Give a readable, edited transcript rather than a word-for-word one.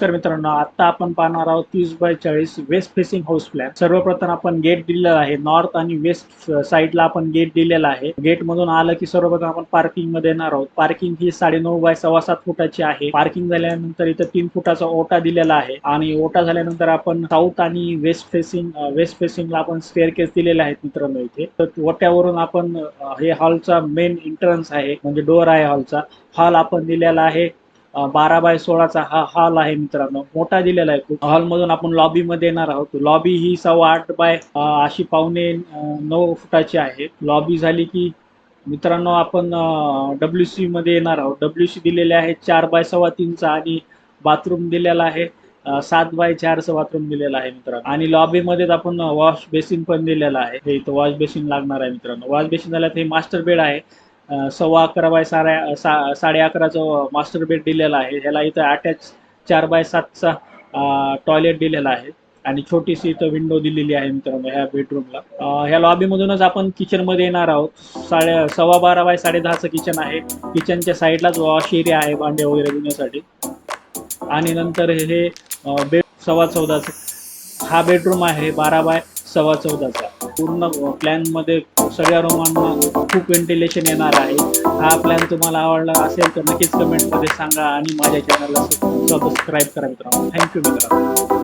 तर मित्रांनो, आता आपण पाहणार आहोत 30/40 वेस्ट फेसिंग हाऊस प्लॅन. सर्वप्रथम आपण गेट दिलेला आहे. नॉर्थ आणि वेस्ट साईडला आपण गेट दिलेला आहे. गेट मधून आलं की सर्वप्रथम आपण पार्किंग मध्ये येणार आहोत. पार्किंग ही 9.5 बाय 7.25 फुटाची आहे. पार्किंग झाल्यानंतर इथं 3 फुटाचा ओटा दिलेला आहे आणि ओटा झाल्यानंतर आपण साऊथ आणि वेस्ट फेसिंगला आपण स्टेअरकेस दिलेले आहेत मित्रांनो. इथे तर ओट्यावरून आपण हे हॉलचा मेन एंट्रन्स आहे, म्हणजे डोअर आहे हॉलचा. हॉल आपण दिलेला आहे 12/16चा हा हॉल आहे मित्रांनो. मोठा दिलेला आहे खूप. हॉल मधून आपण लॉबी मध्ये येणार आहोत. लॉबी ही 8.25 बाय अशी 8.25-9 फुटाची आहे. लॉबी झाली की मित्रांनो आपण WC मध्ये येणार आहोत. WC दिलेले आहे 4/3.25चा आणि बाथरूम दिलेला आहे 7/4चं बाथरूम दिलेलं आहे मित्रांनो. आणि लॉबी मध्ये आपण वॉश बेसिन पण दिलेला आहे. हे इथं वॉश बेसिन लागणार आहे मित्रांनो. वॉश बेसिन झालं तर हे मास्टर बेड आहे. 11.25 बाय 11.5चं मास्टर बेड दिलेला आहे. ह्याला इथं अटॅच 4/7चा टॉयलेट दिलेला आहे आणि छोटीशी इथं विंडो दिलेली आहे मित्रांनो ह्या बेडरूमला. ह्या लॉबीमधूनच आपण किचन मध्ये येणार आहोत. 12.15 बाय 10.5चं किचन आहे. किचनच्या साईडलाच वॉश एरिया आहे भांडे वगैरे धुण्यासाठी. आणि नंतर हे बेड 14.25 हा बेडरूम आहे 12/14.15चा. पूर्ण प्लॅन मध्ये सगळ्या रूमांना खूप व्हेंटिलेशन येणार आहे. हा प्लॅन तुम्हाला आवडला असेल तर नक्कीच कमेंट मध्ये सांगा आणि माझ्या चॅनलला सबस्क्राईब करा मित्रांनो. थँक्यू मित्रांनो.